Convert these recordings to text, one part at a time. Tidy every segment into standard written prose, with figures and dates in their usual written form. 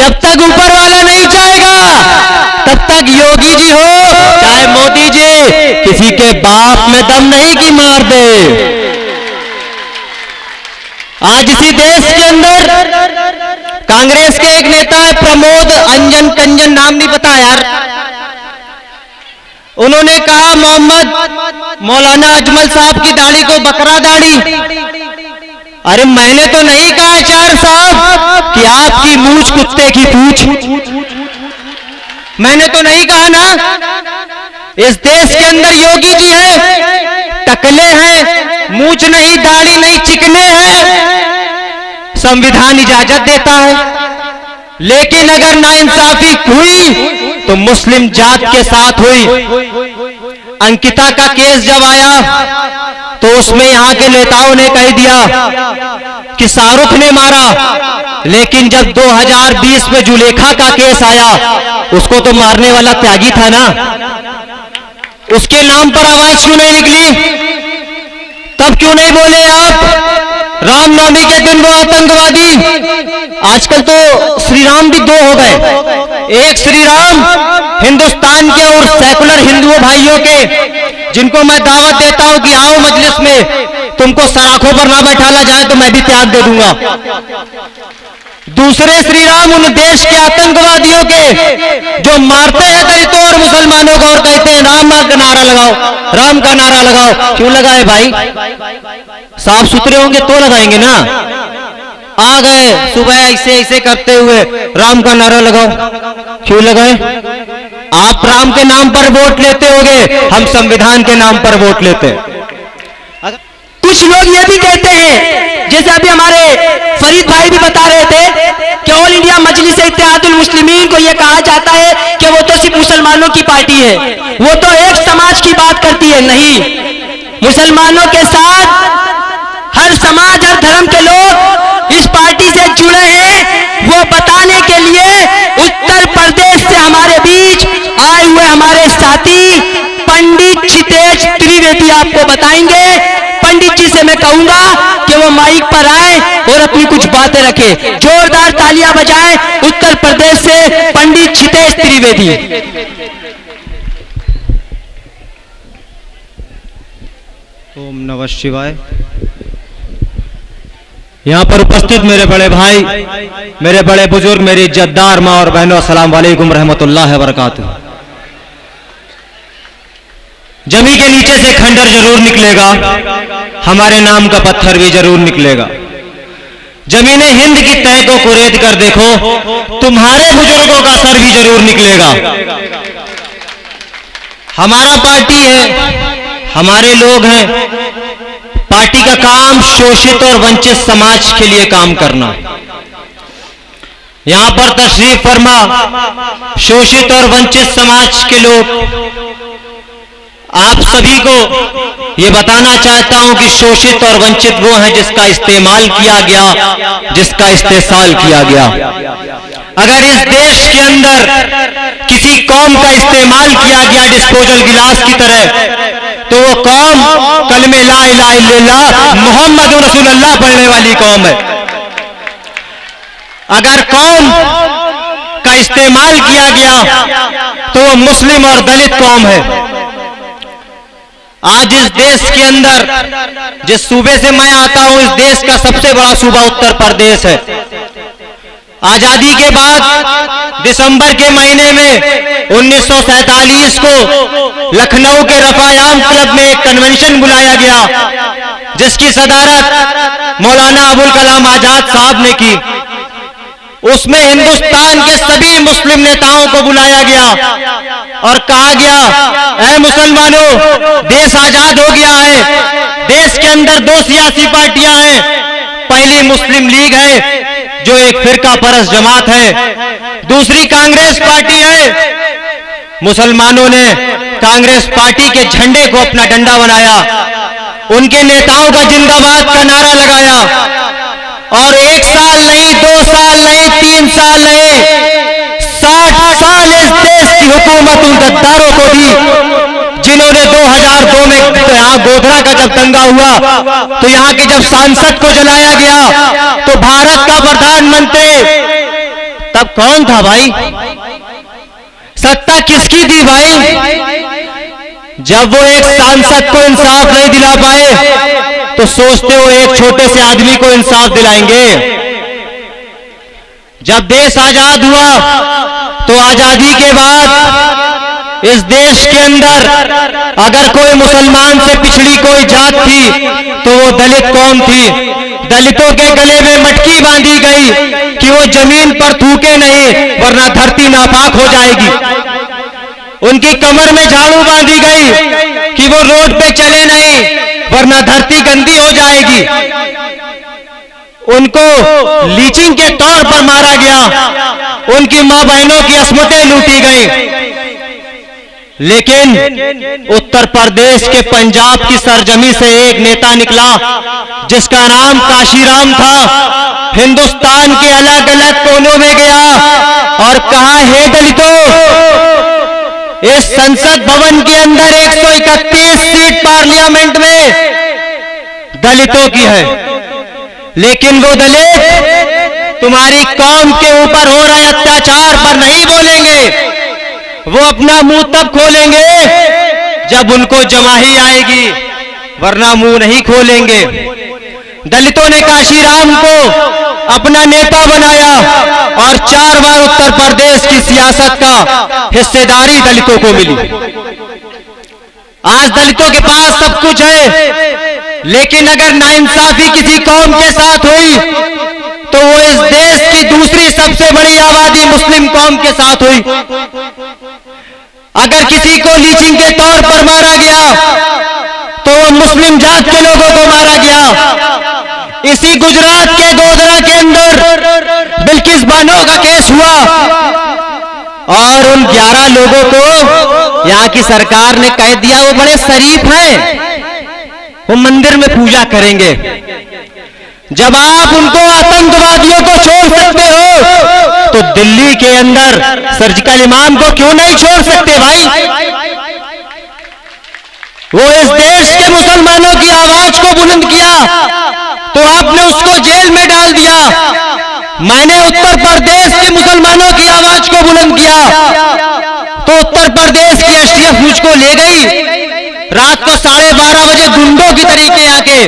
जब तक ऊपर वाला नहीं चाहेगा तब तक योगी जी हो चाहे मोदी जी, किसी के बाप में दम नहीं कि मार दे। आज इसी देश के अंदर कांग्रेस के एक नेता है प्रमोद अंजन कंजन, नाम नहीं पता यार, उन्होंने कहा मोहम्मद मौलाना अजमल साहब की दाढ़ी को बकरा दाढ़ी। अरे मैंने तो नहीं कहा चार साहब कि आपकी मूंछ कुत्ते की पूंछ, मैंने तो नहीं कहा ना। इस देश के अंदर योगी जी हैं, टकले हैं, मूंछ नहीं, दाढ़ी नहीं, चिकने हैं, संविधान इजाजत देता है। लेकिन अगर नाइंसाफी हुई तो मुस्लिम जात के साथ हुई। अंकिता का केस जब आया तो उसमें यहां के नेताओं ने कह दिया कि शाहरुख ने मारा, लेकिन जब 2020 में जुलेखा का केस आया उसको तो मारने वाला त्यागी था ना, उसके नाम पर आवाज क्यों नहीं निकली? तब क्यों नहीं बोले आप रामनवमी के दिन वो आतंकवादी? आजकल तो श्री राम भी दो हो गए, एक श्री राम हिंदुस्तान के और सेकुलर हिंदुओं भाइयों के, जिनको मैं दावत देता हूं कि आओ मजलिस में, तुमको सराखों पर ना बैठाला जाए तो मैं भी त्याग दे दूंगा। दूसरे श्री राम उन देश के आतंकवादियों के जो मारते हैं दलितों और मुसलमानों को और कहते हैं राम का नारा लगाओ, राम का नारा लगाओ। क्यों लगाए भाई? साफ सुथरे होंगे तो लगाएंगे ना। आ गए सुबह ऐसे ऐसे करते हुए राम का नारा लगाओ, क्यों लगाए? आप राम के नाम पर वोट लेते होगे, हम संविधान के नाम पर वोट लेते हैं। कुछ लोग ये भी कहते हैं, जैसे अभी हमारे फरीद भाई भी बता रहे थे कि ऑल इंडिया मजलिस इत्तेहादुल मुस्लिमीन को यह कहा जाता है कि वो तो सिर्फ मुसलमानों की पार्टी है, वो तो एक समाज की बात करती है। नहीं, मुसलमानों के साथ हर समाज हर धर्म के लोग इस पार्टी से जुड़े हैं। वो बताने के लिए उत्तर प्रदेश से हमारे बीच आए हुए हमारे साथी पंडित चितेश त्रिवेदी आपको बताएंगे। पंडित जी से मैं कहूंगा कि वो माइक पर आए और अपनी कुछ बातें रखें। जोरदार तालियां बजाएं उत्तर प्रदेश से पंडित चितेश त्रिवेदी। ओम नमः शिवाय। यहां पर उपस्थित मेरे बड़े भाई, मेरे बड़े बुजुर्ग, मेरी इज्जतदार मां और बहनों, अस्सलाम वालेकुम रहमतुल्लाहि व बरकातुहू। जमी के नीचे से खंडर जरूर निकलेगा, हमारे नाम का पत्थर भी जरूर निकलेगा। जमीने हिंद की तह को कुरेद कर देखो, तुम्हारे बुजुर्गों का सर भी जरूर निकलेगा। हमारा पार्टी है, हमारे लोग हैं। पार्टी का काम शोषित और वंचित समाज के लिए काम करना। यहां पर तशरीफ फरमा शोषित और वंचित समाज के लोग, आप सभी को ये बताना चाहता हूं कि शोषित और वंचित वो हैं जिसका इस्तेमाल किया गया, जिसका इस्तेसाल किया गया। अगर इस देश के अंदर किसी कौम का इस्तेमाल किया गया डिस्पोजल गिलास की तरह, तो वो कौम कलमे ला इलाहा इल्लल्लाह मोहम्मद रसूलुल्लाह पढ़ने वाली कौम है। अगर कौम का इस्तेमाल किया गया तो वो मुस्लिम और दलित कौम है। आज इस देश के अंदर, जिस सूबे से मैं आता हूं, इस देश का सबसे बड़ा सूबा उत्तर प्रदेश है। आजादी के बाद दिसंबर के महीने में 1947 को लखनऊ के रफायाम क्लब में एक कन्वेंशन बुलाया गया, जिसकी सदारत मौलाना अबुल कलाम आजाद साहब ने की। उसमें हिंदुस्तान के सभी मुस्लिम नेताओं को बुलाया गया और कहा गया, ऐ मुसलमानों, देश आजाद हो गया है। देश के अंदर दो सियासी पार्टियां हैं। पहली मुस्लिम लीग है जो एक फिरका परस्त जमात है, दूसरी कांग्रेस पार्टी है। मुसलमानों ने कांग्रेस पार्टी के झंडे को अपना डंडा बनाया, उनके नेताओं का जिंदाबाद का नारा लगाया और 1 साल नहीं, 2 साल नहीं, 3 साल नहीं, 60 साल इस देश की हुकूमत उन गद्दारों को दी, जिन्होंने 2002 में यहाँ गोधरा का जब दंगा हुआ तो यहाँ के जब सांसद को जलाया गया तो भारत का प्रधानमंत्री तब कौन था भाई? सत्ता किसकी थी भाई? जब वो एक सांसद को इंसाफ नहीं दिला पाए तो सोचते हो एक छोटे से आदमी को इंसाफ दिलाएंगे? जब देश आजाद हुआ तो आजादी के बाद इस देश के अंदर अगर कोई मुसलमान से पिछड़ी कोई जात थी तो वो दलित कौम थी। दलितों के गले में मटकी बांधी गई कि वो जमीन पर थूके नहीं वरना धरती नापाक हो जाएगी। उनकी कमर में झाड़ू बांधी गई कि वो रोड पे चले नहीं वरना धरती गंदी हो जाएगी। उनको लीचिंग के तौर पर मारा गया, उनकी मां बहनों की अस्मतें लूटी गई। लेकिन उत्तर प्रदेश के पंजाब की सरजमी से एक नेता निकला जिसका नाम काशीराम था। हिंदुस्तान के अलग अलग कोनों में गया और कहा, हे दलितों, इस संसद भवन के अंदर 131 सीट पार्लियामेंट में दलितों की है, लेकिन वो दलित तुम्हारी कौम के ऊपर हो रहे अत्याचार पर नहीं बोलेंगे। वो अपना मुंह तब खोलेंगे जब उनको जमाही आएगी, वरना मुंह नहीं खोलेंगे। दलितों ने काशीराम को अपना नेता बनाया और 4 बार उत्तर प्रदेश की सियासत का हिस्सेदारी दलितों को मिली। आज दलितों के पास सब कुछ है, लेकिन अगर नाइंसाफी किसी कौम के साथ हुई तो वो इस देश की दूसरी सबसे बड़ी आबादी मुस्लिम कौम के साथ हुई। अगर किसी को लीचिंग के तौर पर मारा गया तो वो मुस्लिम जात के लोगों को मारा गया। इसी गुजरात के गोधरा के अंदर बिल्किस बानो का केस हुआ और उन 11 लोगों को यहाँ की सरकार ने कह दिया वो बड़े शरीफ हैं, वो मंदिर में पूजा करेंगे। जब आप उनको आतंकवादियों को छोड़ सकते हो तो दिल्ली के अंदर सर्जिकल इमाम को क्यों नहीं छोड़ सकते भाई? वो इस देश के मुसलमानों की आवाज को बुलंद किया तो आपने उसको जेल में डाल दिया। मैंने उत्तर प्रदेश के मुसलमानों की आवाज को बुलंद किया तो उत्तर प्रदेश की एसटीएफ मुझको ले गई। रात को 12:30 बजे गुंडों की तरीके आके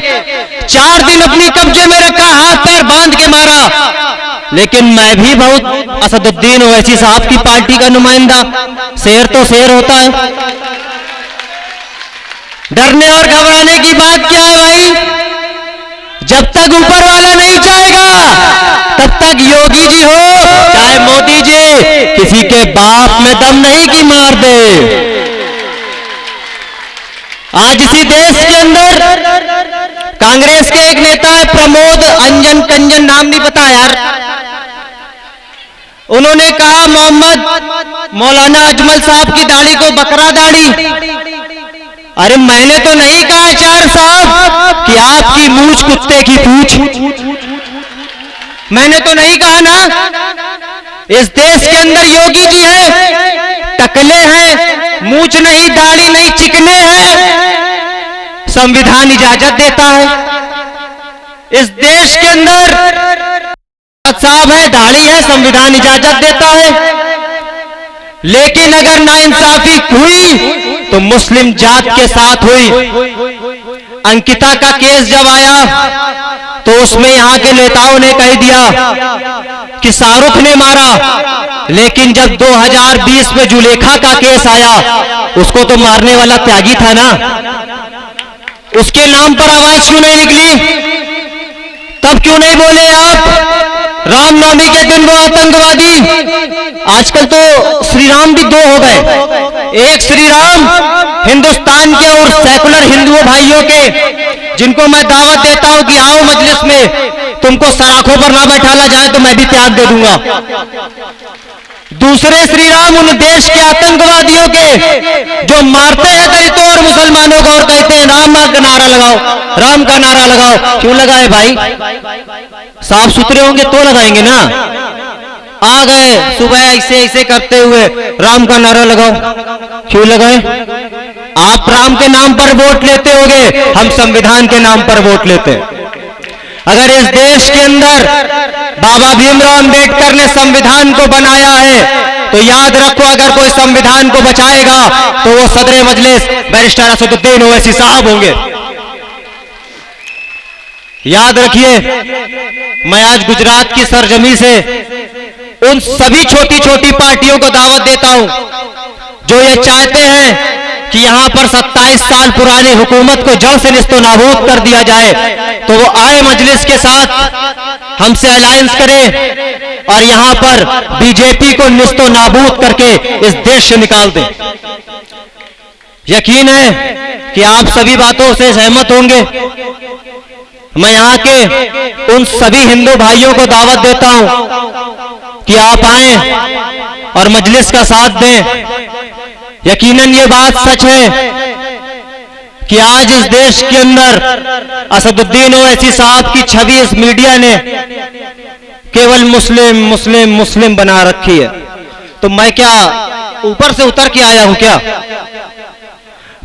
4 दिन अपने कब्जे में रखा, हाथ पैर बांध के मारा। लेकिन मैं भी बहुत असदुद्दीन ओवैसी साहब की पार्टी का नुमाइंदा, शेर तो शेर होता है। डरने और घबराने की बात क्या है भाई? जब तक ऊपर वाला नहीं चाहेगा तब तक योगी जी हो चाहे मोदी जी, किसी के बाप में दम नहीं कि मार दे। आज इसी देश के अंदर कांग्रेस के एक नेता है प्रमोद अंजन कंजन, नाम नहीं पता यार, उन्होंने कहा मोहम्मद मौलाना अजमल साहब की दाढ़ी को बकरा दाढ़ी। अरे मैंने तो नहीं कहा चार साहब कि आपकी मूंछ कुत्ते की पूंछ, मैंने तो नहीं कहा ना। इस देश के अंदर योगी जी हैं, टकले हैं, मूंछ नहीं, दाढ़ी नहीं, चिकने हैं, संविधान इजाजत देता है। इस देश के अंदर साहब है, दाढ़ी है, संविधान इजाजत देता है। लेकिन अगर नाइंसाफी हुई तो मुस्लिम जात के साथ हुई। अंकिता का केस जब आया तो उसमें यहां के नेताओं ने कह दिया कि शाहरुख ने मारा, लेकिन जब 2020 में जुलेखा का केस आया उसको तो मारने वाला त्यागी था ना, उसके नाम पर आवाज क्यों नहीं निकली? तब क्यों नहीं बोले आप रामनवमी के दिन वो आतंकवादी? आजकल तो श्री राम भी 2 हो गए, एक श्री राम हिंदुस्तान के और सेकुलर हिंदुओं भाइयों के, जिनको मैं दावत देता हूं कि आओ मजलिस में, तुमको सड़कों पर ना बैठाला जाए तो मैं भी त्याग दे दूंगा। दूसरे श्री राम उन देश के आतंकवादियों के जो मारते हैं दलितों और मुसलमानों को और कहते हैं राम का नारा लगाओ, राम का नारा लगाओ। क्यों लगाए भाई? साफ सुथरे होंगे तो लगाएंगे ना। आ गए सुबह ऐसे ऐसे करते हुए राम का नारा लगाओ, क्यों लगाए? आप राम के नाम पर वोट लेते होगे, हम संविधान के नाम पर वोट लेते हैं। अगर इस देश के अंदर बाबा भीमराव अंबेडकर ने संविधान को बनाया है, तो याद रखो अगर कोई संविधान को बचाएगा तो वो सदर मजलिस बैरिस्टर असदुद्दीन ओवैसी साहब होंगे। याद रखिए, मैं आज गुजरात की सरजमी से उन सभी छोटी छोटी पार्टियों को दावत देता हूं जो ये चाहते हैं कि यहां पर 27 साल पुरानी हुकूमत को जड़ से निस्तो नाबूद कर दिया जाए, तो वो आए मजलिस के साथ हमसे अलायंस करें और यहां पर बीजेपी को निस्तो नाबूद करके इस देश से निकाल दें। यकीन है कि आप सभी बातों से सहमत होंगे। मैं यहां के उन सभी हिंदू भाइयों को दावत देता हूं कि आप आएं और मजलिस का साथ दें। यकीनन ये बात सच है कि आज इस देश के अंदर असदुद्दीन ओवैसी साहब की छवि इस मीडिया ने केवल मुस्लिम मुस्लिम मुस्लिम बना रखी है। तो मैं क्या ऊपर से उतर के आया हूं क्या?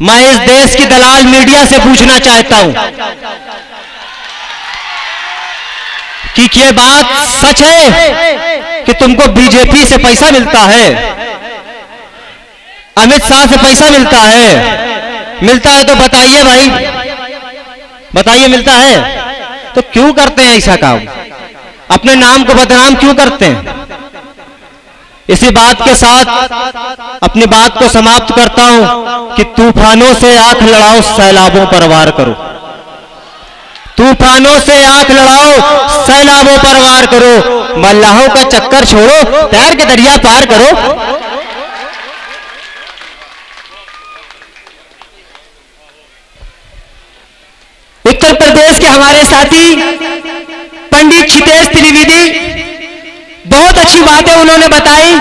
मैं इस देश की दलाल मीडिया से पूछना चाहता हूं कि क्या बात सच है कि तुमको बीजेपी से पैसा मिलता है, अमित शाह से पैसा मिलता है? मिलता है तो बताइए भाई, बताइए मिलता है तो क्यों करते हैं ऐसा काम? अपने नाम को बदनाम क्यों करते हैं? इसी बात के साथ अपनी बात को समाप्त करता हूं कि तूफानों से आंख लड़ाओ, सैलाबों पर वार करो। तूफानों से आंख लड़ाओ, सैलाबों पर वार करो। मल्लाहों का चक्कर छोड़ो, प्यार के दरिया पार करो। उत्तर प्रदेश के हमारे साथी पंडित क्षितेश त्रिवेदी बहुत अच्छी बातें उन्होंने बताई।